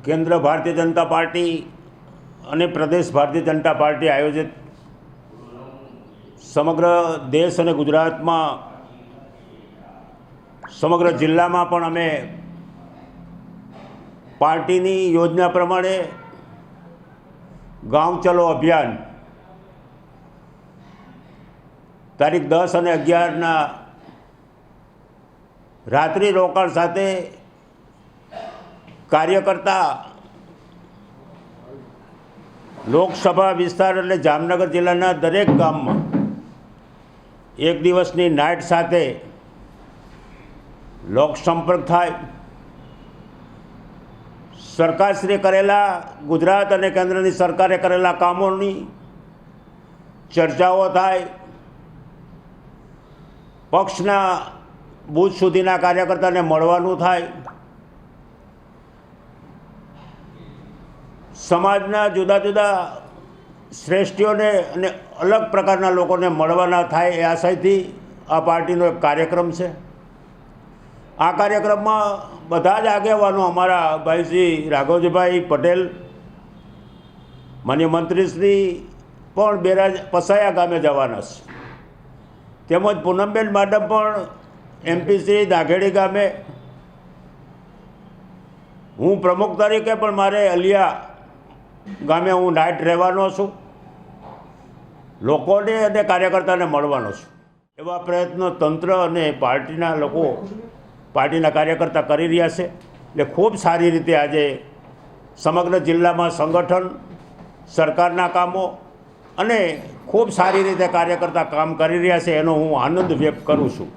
કેન્દ્ર ભારતીય જનતા પાર્ટી અને પ્રદેશ ભારતીય જનતા પાર્ટી આયોજિત સમગ્ર દેશ અને ગુજરાતમાં સમગ્ર જિલ્લામાં પણ અમે પાર્ટીની યોજના પ્રમાણે ગાંવ ચલો અભિયાન તારીખ 10 અને 11ના રાત્રિ રોકાણ સાથે કાર્યકર્તા લોકસભા વિસ્તાર એટલે જામનગર જિલ્લાના દરેક ગામમાં એક દિવસની નાઇટ સાથે લોકસંપર્ક થાય, સરકારશ્રીએ કરેલા ગુજરાત અને કેન્દ્રની સરકારે કરેલા કામોની ચર્ચાઓ થાય, પક્ષના બૂથ સુધીના કાર્યકર્તાને મળવાનું થાય, સમાજના જુદા જુદા શ્રેષ્ઠીઓને અને અલગ પ્રકારના લોકોને મળવાના થાય એ આશયથી આ પાર્ટીનો એક કાર્યક્રમ છે। આ કાર્યક્રમમાં બધા જ આગેવાનો અમારા ભાઈશ્રી રાઘવજીભાઈ પટેલ, માન્ય મંત્રીશ્રી પણ બેરાજ પસાયા ગામે જવાના છે, તેમજ પૂનમબેન માડમ પણ MP શ્રી દાઘેડી ગામે, હું પ્રમુખ તરીકે પણ મારે અલિયા ગામે હું નાઇટ રહેવાનો છું, લોકોને અને કાર્યકર્તાને મળવાનો છું। એવા પ્રયત્નો તંત્ર અને પાર્ટીના લોકો, પાર્ટીના કાર્યકર્તા કરી રહ્યા છે। એટલે ખૂબ સારી રીતે આજે સમગ્ર જિલ્લામાં સંગઠન, સરકારના કામો અને ખૂબ સારી રીતે કાર્યકર્તા કામ કરી રહ્યા છે, એનો હું આનંદ વ્યક્ત કરું છું।